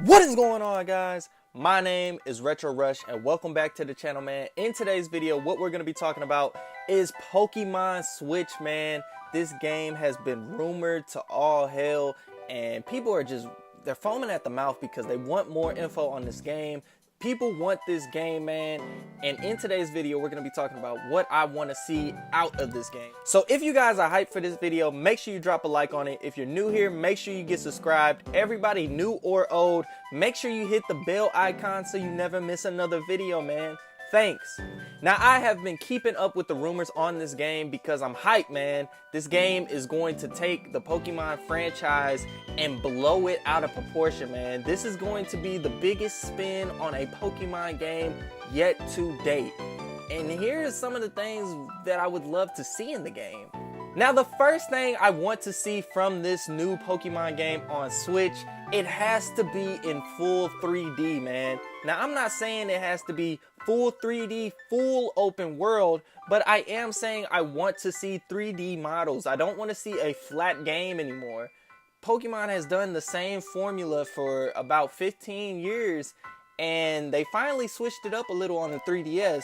What is going on, guys? My name is RetroRush and welcome back to the channel, man. In today's video, what we're going to be talking about is Pokemon Switch, man. This game has been rumored to all hell and people are they're foaming at the mouth because they want more info on this game. People want this game, man, and in today's video, we're going to be talking about what I want to see out of this game. So if you guys are hyped for this video, make sure you drop a like on it. If you're new here, make sure you get subscribed. Everybody new or old, make sure you hit the bell icon so you never miss another video, man. Thanks. Now, I have been keeping up with the rumors on this game because I'm hyped, man. This game is going to take the Pokemon franchise and blow it out of proportion, man. This is going to be the biggest spin on a Pokemon game yet to date. And here's some of the things that I would love to see in the game. Now, the first thing I want to see from this new Pokemon game on Switch, it has to be in full 3D, man. Now, I'm not saying it has to be full 3D, full open world, but I am saying I want to see 3D models. I don't want to see a flat game anymore. Pokemon has done the same formula for about 15 years, and they finally switched it up a little on the 3DS,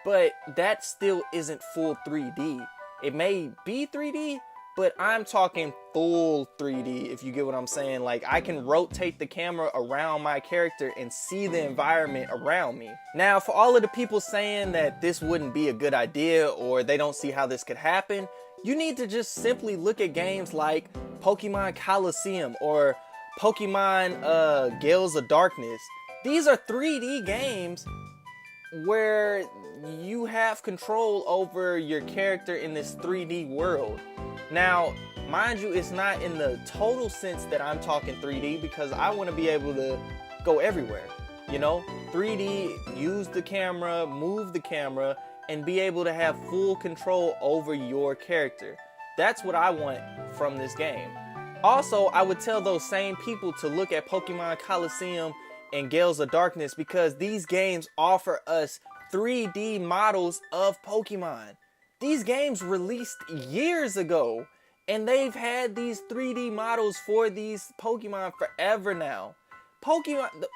but that still isn't full 3D. It may be 3D, but I'm talking full 3D, if you get what I'm saying. Like, I can rotate the camera around my character and see the environment around me. Now, for all of the people saying that this wouldn't be a good idea or they don't see how this could happen, you need to just simply look at games like Pokemon Coliseum or Pokemon Gales of Darkness. These are 3D games where you have control over your character in this 3D world. Now, mind you, it's not in the total sense that I'm talking 3D because I want to be able to go everywhere. You know, 3D, use the camera, move the camera, and be able to have full control over your character. That's what I want from this game. Also, I would tell those same people to look at Pokemon Coliseum and Gales of Darkness because these games offer us 3D models of Pokemon. These games released years ago and they've had these 3D models for these Pokemon forever now.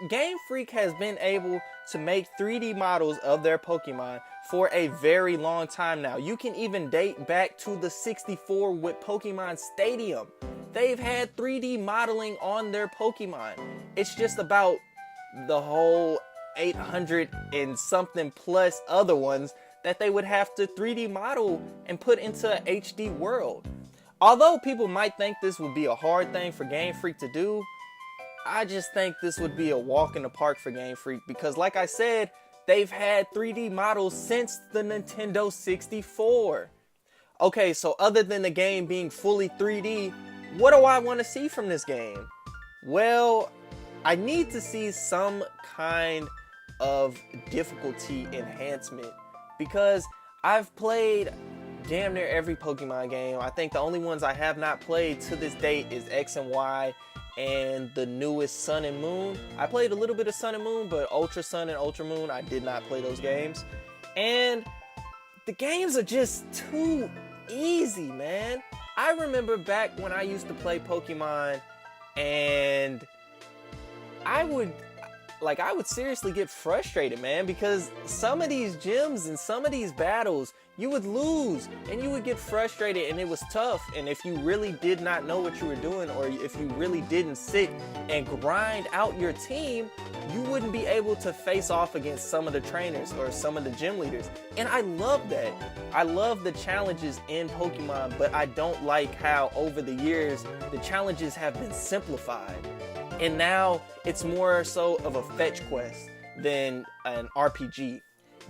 Game Freak has been able to make 3D models of their Pokemon for a very long time now. You can even date back to the 64 with Pokemon Stadium. They've had 3D modeling on their Pokemon. It's just about the whole 800 and something plus other ones that they would have to 3D model and put into an HD world. Although people might think this would be a hard thing for Game Freak to do, I just think this would be a walk in the park for Game Freak because, like I said, they've had 3D models since the Nintendo 64. Okay, so other than the game being fully 3D, what do I want to see from this game? Well, I need to see some kind of difficulty enhancement because I've played damn near every Pokemon game. I think the only ones I have not played to this date is X and Y and the newest Sun and Moon. I played a little bit of Sun and Moon, but Ultra Sun and Ultra Moon, I did not play those games. And the games are just too easy, man. I remember back when I used to play Pokemon and I would seriously get frustrated, man, because some of these gyms and some of these battles, you would lose and you would get frustrated and it was tough. And if you really did not know what you were doing or if you really didn't sit and grind out your team, you wouldn't be able to face off against some of the trainers or some of the gym leaders. And I love that. I love the challenges in Pokemon, but I don't like how over the years the challenges have been simplified. And now it's more so of a fetch quest than an RPG.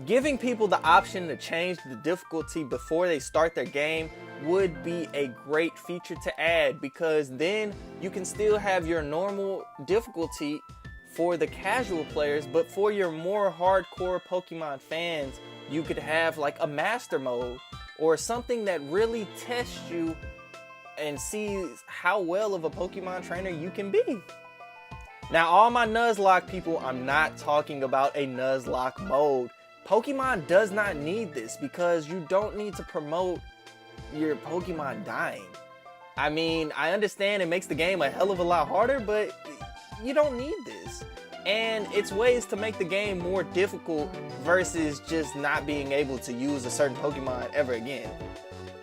Giving people the option to change the difficulty before they start their game would be a great feature to add because then you can still have your normal difficulty for the casual players, but for your more hardcore Pokemon fans, you could have like a master mode or something that really tests you and sees how well of a Pokemon trainer you can be. Now, all my Nuzlocke people, I'm not talking about a Nuzlocke mode. Pokemon does not need this because you don't need to promote your Pokemon dying. I mean, I understand it makes the game a hell of a lot harder, but you don't need this. And it's ways to make the game more difficult versus just not being able to use a certain Pokemon ever again.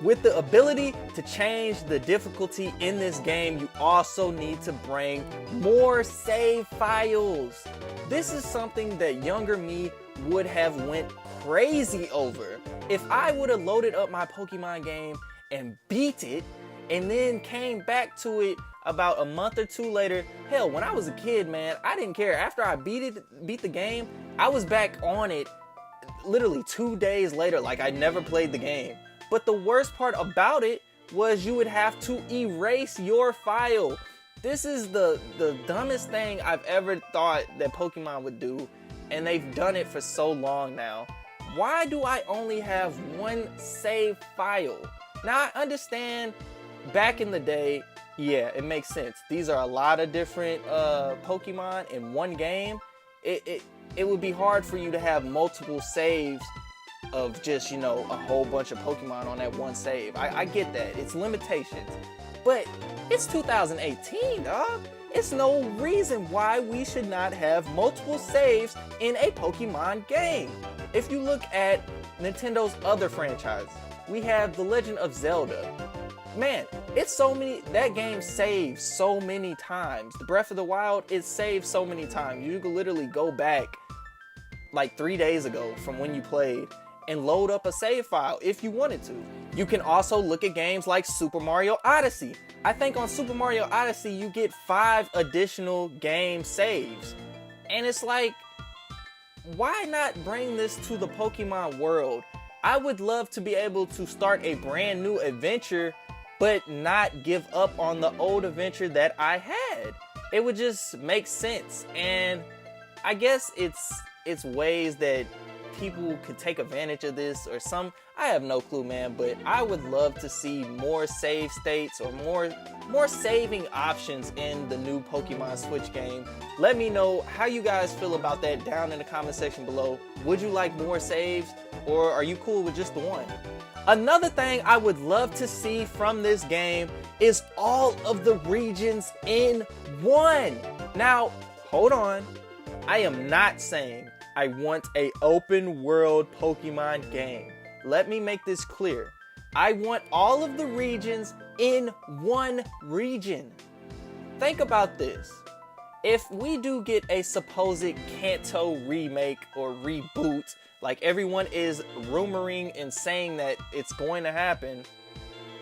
With the ability to change the difficulty in this game, you also need to bring more save files. This is something that younger me would have went crazy over. If I would have loaded up my Pokemon game and beat it, and then came back to it about a month or two later. Hell, when I was a kid, man, I didn't care. After I beat the game, I was back on it literally 2 days later, like I never played the game. But the worst part about it was you would have to erase your file. This is the dumbest thing I've ever thought that Pokemon would do, and they've done it for so long now. Why do I only have one save file? Now I understand back in the day, yeah, it makes sense. These are a lot of different Pokemon in one game. It would be hard for you to have multiple saves of just, you know, a whole bunch of Pokemon on that one save. I get that. It's limitations. But it's 2018, dog. It's no reason why we should not have multiple saves in a Pokemon game. If you look at Nintendo's other franchises, we have The Legend of Zelda. Man, it's so many, that game saves so many times. The Breath of the Wild, it saves so many times. You can literally go back like 3 days ago from when you played and load up a save file if you wanted to. You can also look at games like Super Mario Odyssey. I think on Super Mario Odyssey, you get 5 additional game saves. And it's like, why not bring this to the Pokemon world? I would love to be able to start a brand new adventure but not give up on the old adventure that I had. It would just make sense. And I guess it's ways that people could take advantage of this or some, I have no clue, man, but I would love to see more save states or more saving options in the new Pokemon Switch game. Let me know how you guys feel about that down in the comment section below. Would you like more saves, or are you cool with just the one? Another thing I would love to see from this game is all of the regions in one. Now, hold on. I am not saying I want an open world Pokemon game. Let me make this clear. I want all of the regions in one region. Think about this. If we do get a supposed Kanto remake or reboot, like everyone is rumoring and saying that it's going to happen,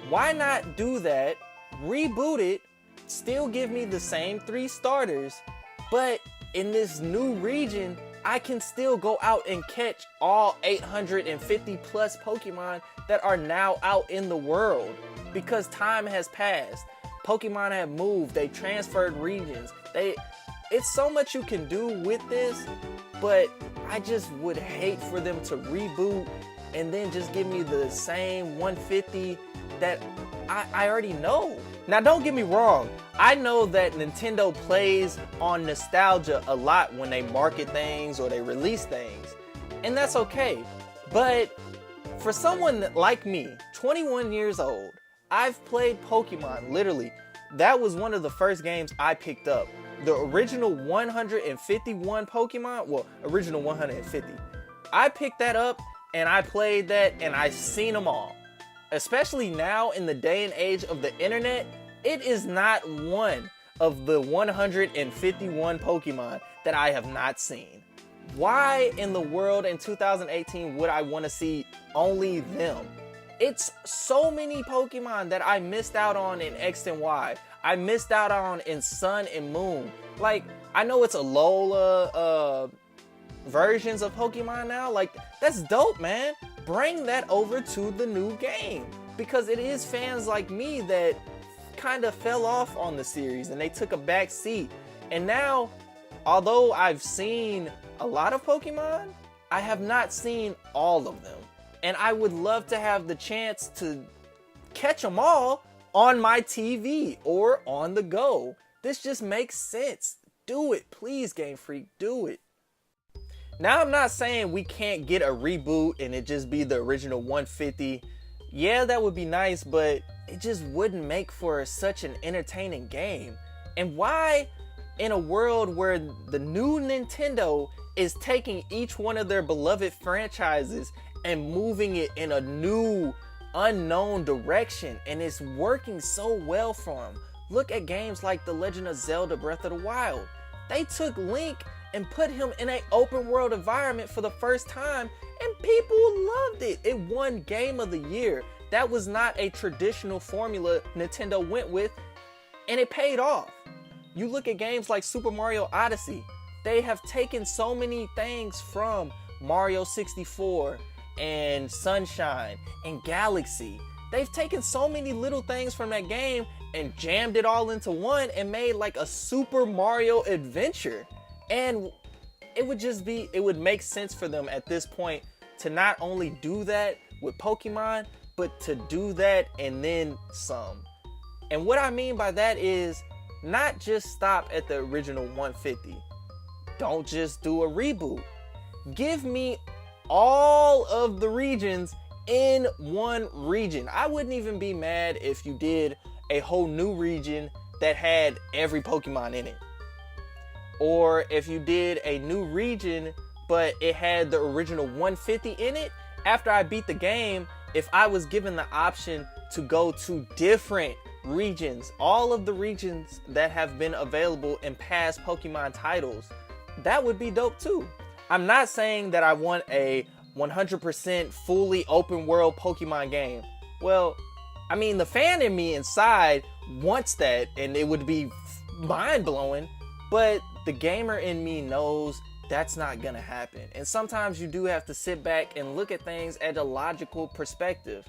why not do that, reboot it, still give me the same 3 starters, but in this new region, I can still go out and catch all 850 plus Pokemon that are now out in the world, because time has passed. Pokemon have moved, they transferred regions. It's so much you can do with this, but I just would hate for them to reboot and then just give me the same 150 that I already know. Now, don't get me wrong. I know that Nintendo plays on nostalgia a lot when they market things or they release things, and that's okay. But for someone like me, 21 years old, I've played Pokemon, literally. That was one of the first games I picked up. The original 151 Pokemon, well, original 150. I picked that up and I played that and I've seen them all. Especially now in the day and age of the internet, it is not one of the 151 Pokemon that I have not seen. Why in the world in 2018 would I want to see only them? It's so many Pokemon that I missed out on in X and Y. I missed out on in Sun and Moon. Like, I know it's Alola versions of Pokemon now. Like, that's dope, man. Bring that over to the new game, because it is fans like me that kind of fell off on the series and they took a back seat. And now, although I've seen a lot of Pokemon, I have not seen all of them. And I would love to have the chance to catch them all on my TV or on the go. This just makes sense. Do it, please, Game Freak, do it. Now, I'm not saying we can't get a reboot and it just be the original 150. Yeah, that would be nice, but it just wouldn't make for such an entertaining game. And why in a world where the new Nintendo is taking each one of their beloved franchises and moving it in a new, unknown direction, and it's working so well for them. Look at games like The Legend of Zelda Breath of the Wild. They took Link and put him in an open world environment for the first time, and people loved it. It won Game of the Year. That was not a traditional formula Nintendo went with, and it paid off. You look at games like Super Mario Odyssey. They have taken so many things from Mario 64 and Sunshine and Galaxy. They've taken so many little things from that game and jammed it all into one and made like a Super Mario adventure. And it would make sense for them at this point to not only do that with Pokemon, but to do that and then some. And what I mean by that is not just stop at the original 150. Don't just do a reboot. Give me all of the regions in one region. I wouldn't even be mad if you did a whole new region that had every Pokemon in it. Or if you did a new region, but it had the original 150 in it. After I beat the game, if I was given the option to go to different regions, all of the regions that have been available in past Pokemon titles, that would be dope too. I'm not saying that I want a 100% fully open world Pokemon game. Well, I mean, the fan in me inside wants that, and it would be mind-blowing, but the gamer in me knows that's not gonna happen. And sometimes you do have to sit back and look at things at a logical perspective.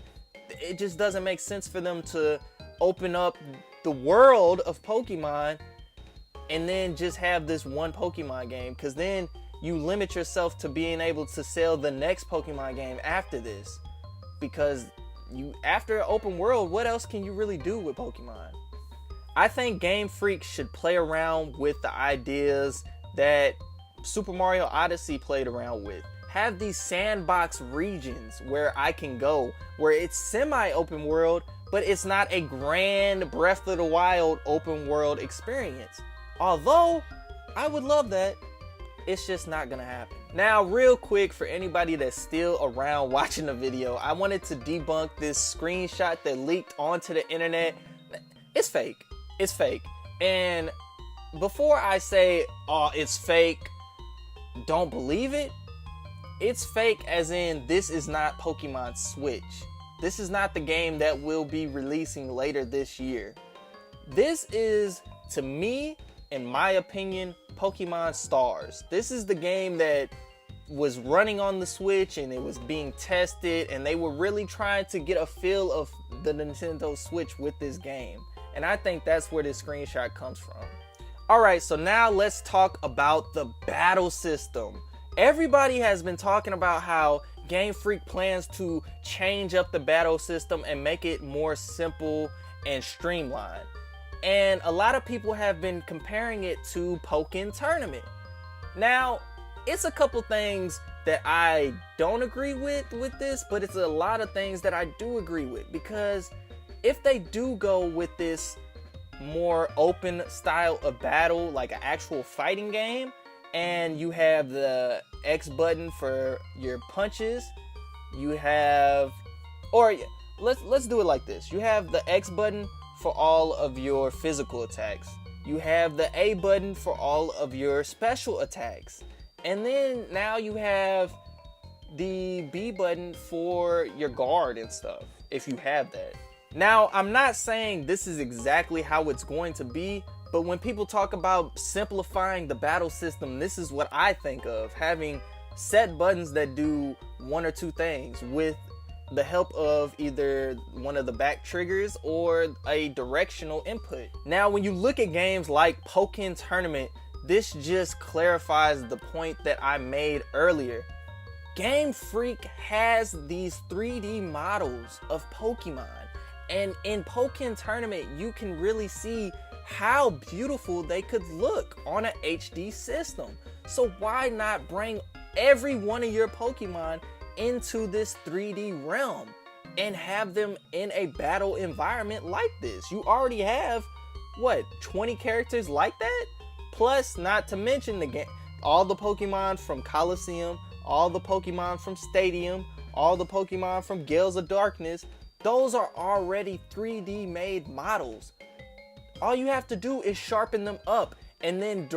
It just doesn't make sense for them to open up the world of Pokemon and then just have this one Pokemon game, because then you limit yourself to being able to sell the next Pokemon game after this. Because after open world, what else can you really do with Pokemon? I think Game Freak should play around with the ideas that Super Mario Odyssey played around with. Have these sandbox regions where I can go, where it's semi-open world, but it's not a grand Breath of the Wild open world experience. Although, I would love that. It's just not gonna happen. Now, real quick, for anybody that's still around watching the video, I wanted to debunk this screenshot that leaked onto the internet. It's fake. It's fake. And before I say, oh, it's fake, don't believe it. It's fake as in this is not Pokemon Switch. This is not the game that will be releasing later this year. This is, to me, in my opinion, Pokemon Stars. This is the game that was running on the Switch and it was being tested, and they were really trying to get a feel of the Nintendo Switch with this game. And I think that's where this screenshot comes from. Alright, so now let's talk about the battle system. Everybody has been talking about how Game Freak plans to change up the battle system and make it more simple and streamlined. And a lot of people have been comparing it to Pokken Tournament. Now, it's a couple things that I don't agree with this, but it's a lot of things that I do agree with, because if they do go with this more open style of battle, like an actual fighting game, and you have the X button for your punches, you have, or let's do it like this. You have the X button for all of your physical attacks. You have the A button for all of your special attacks. And then now you have the B button for your guard and stuff, if you have that. Now, I'm not saying this is exactly how it's going to be, but when people talk about simplifying the battle system, this is what I think of: having set buttons that do one or two things with the help of either one of the back triggers or a directional input. Now, when you look at games like Pokken Tournament, this just clarifies the point that I made earlier. Game Freak has these 3D models of Pokemon, and in Pokken Tournament, you can really see how beautiful they could look on an HD system. So why not bring every one of your Pokemon into this 3D realm and have them in a battle environment like this? You already have, what, 20 characters like that? Plus, not to mention the game, all the Pokemon from Coliseum, all the Pokemon from Stadium, all the Pokemon from Gales of Darkness, those are already 3D made models. All you have to do is sharpen them up and then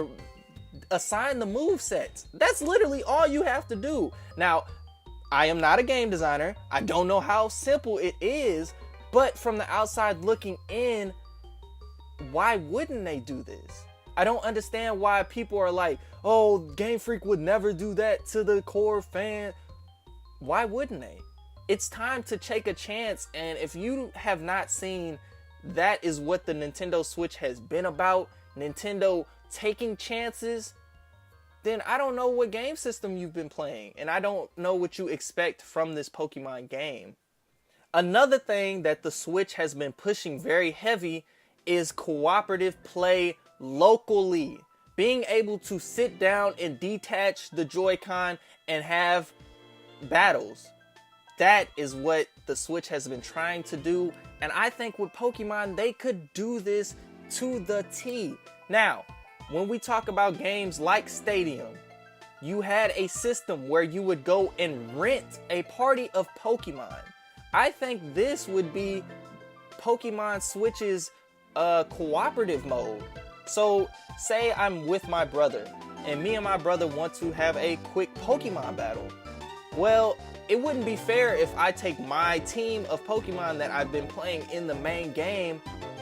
assign the move sets. That's literally all you have to do. Now, I am not a game designer. I don't know how simple it is, but from the outside looking in, why wouldn't they do this? I don't understand why people are like, oh, Game Freak would never do that to the core fan. Why wouldn't they? It's time to take a chance, and if you have not seen, that is what the Nintendo Switch has been about, Nintendo taking chances, then I don't know what game system you've been playing, and I don't know what you expect from this Pokemon game. Another thing that the Switch has been pushing very heavy is cooperative play locally. Being able to sit down and detach the Joy-Con and have battles. That is what the Switch has been trying to do, and I think with Pokemon, they could do this to the T. Now, when we talk about games like Stadium, you had a system where you would go and rent a party of Pokemon. I think this would be Pokemon Switch's cooperative mode. So, say I'm with my brother, and me and my brother want to have a quick Pokemon battle. Well, it wouldn't be fair if I take my team of Pokemon that I've been playing in the main game,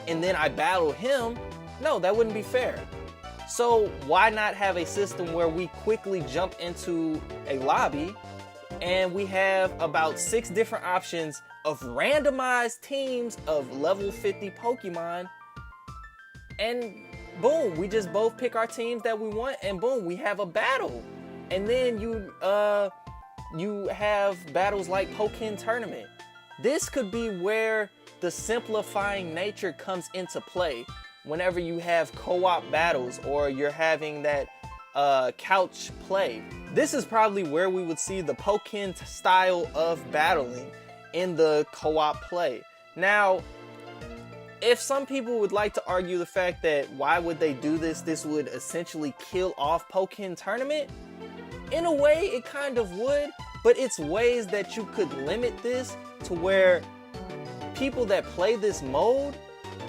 and then I battle him. No, that wouldn't be fair. So why not have a system where we quickly jump into a lobby and we have about 6 different options of randomized teams of level 50 Pokemon, and boom, we just both pick our teams that we want, and boom, we have a battle. And then you have battles like Pokken Tournament. This could be where the simplifying nature comes into play. Whenever you have co-op battles or you're having that couch play. This is probably where we would see the Pokken style of battling in the co-op play. Now, if some people would like to argue the fact that why would they do this, this would essentially kill off Pokken Tournament, in a way it kind of would, but it's ways that you could limit this to where people that play this mode,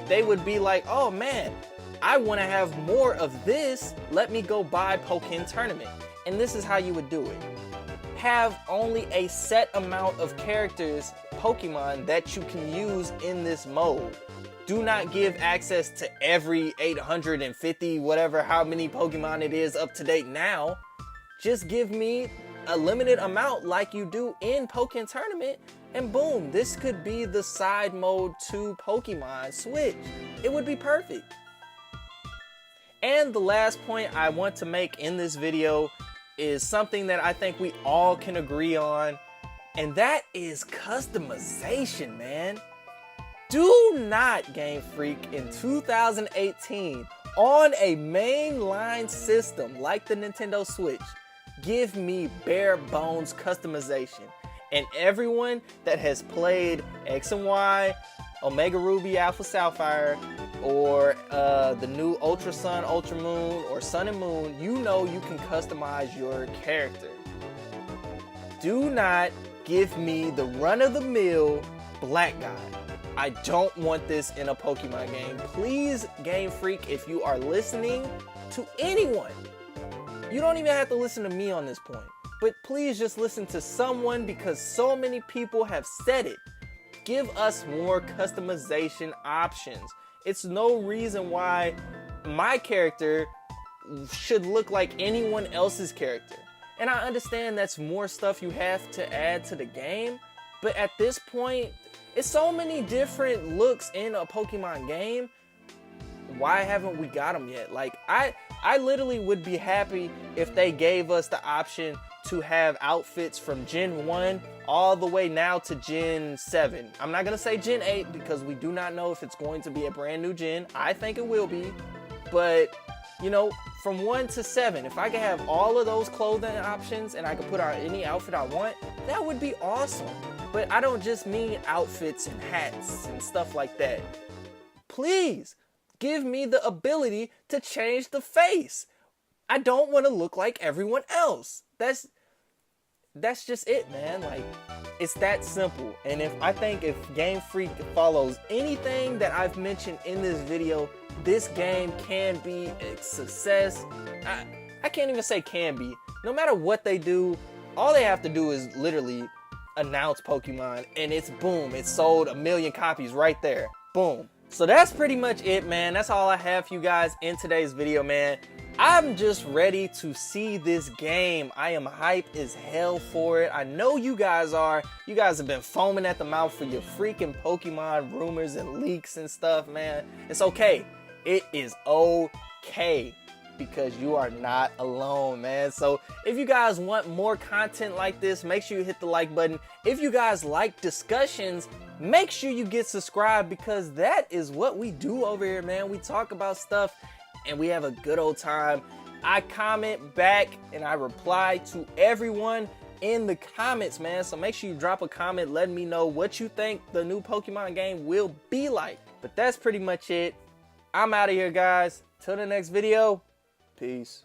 they would be like, oh man, I want to have more of this, let me go buy Pokken Tournament. And this is how you would do it. Have only a set amount of characters, Pokemon, that you can use in this mode. Do not give access to every 850, whatever, how many Pokemon it is up to date now. Just give me a limited amount like you do in Pokken Tournament, and boom, this could be the side mode to Pokemon Switch. It would be perfect. And the last point I want to make in this video is something that I think we all can agree and that is customization, man. Do not, Game Freak, in 2018, on a mainline system like the Nintendo Switch, give me bare bones customization. And everyone that has played X and Y, Omega Ruby, Alpha Sapphire, or the new Ultra Sun, Ultra Moon, or Sun and Moon, you know you can customize your character. Do not give me the run-of-the-mill black guy. I don't want this in a Pokemon game. Please, Game Freak, if you are listening to anyone, you don't even have to listen to me on this point, but please just listen to someone because so many people have said it. Give us more customization options. It's no reason why my character should look like anyone else's character. And I understand that's more stuff you have to add to the game, but at this point, it's so many different looks in a Pokemon game. Why haven't we got them yet? Like, I literally would be happy if they gave us the option to have outfits from Gen 1 all the way now to Gen 7. I'm not going to say Gen 8 because we do not know if it's going to be a brand new gen. I think it will be. But, you know, from 1 to 7, if I could have all of those clothing options and I could put on any outfit I want, that would be awesome. But I don't just mean outfits and hats and stuff like that. Please, give me the ability to change the face. I don't want to look like everyone else. That's just it, man. Like, it's that simple. And I think if Game Freak follows anything that I've mentioned in this video, this game can be a success. I can't even say can be. No matter what they do, all they have to do is literally announce Pokemon, and it's boom, it sold 1 million copies right there. Boom. So that's pretty much it, man. That's all I have for you guys in today's video, man. I'm just ready to see this game. I am hyped as hell for it. I know you guys are. You guys have been foaming at the mouth for your freaking Pokemon rumors and leaks and stuff, man. It's okay. It is okay, because you are not alone, man. So if you guys want more content like this, make sure you hit the like button. If you guys like discussions, make sure you get subscribed, because that is what we do over here, man. We talk about stuff and we have a good old time. I comment back and I reply to everyone in the comments, man. So make sure you drop a comment letting me know what you think the new Pokemon game will be like. But that's pretty much it. I'm out of here, guys. Till the next video. Peace.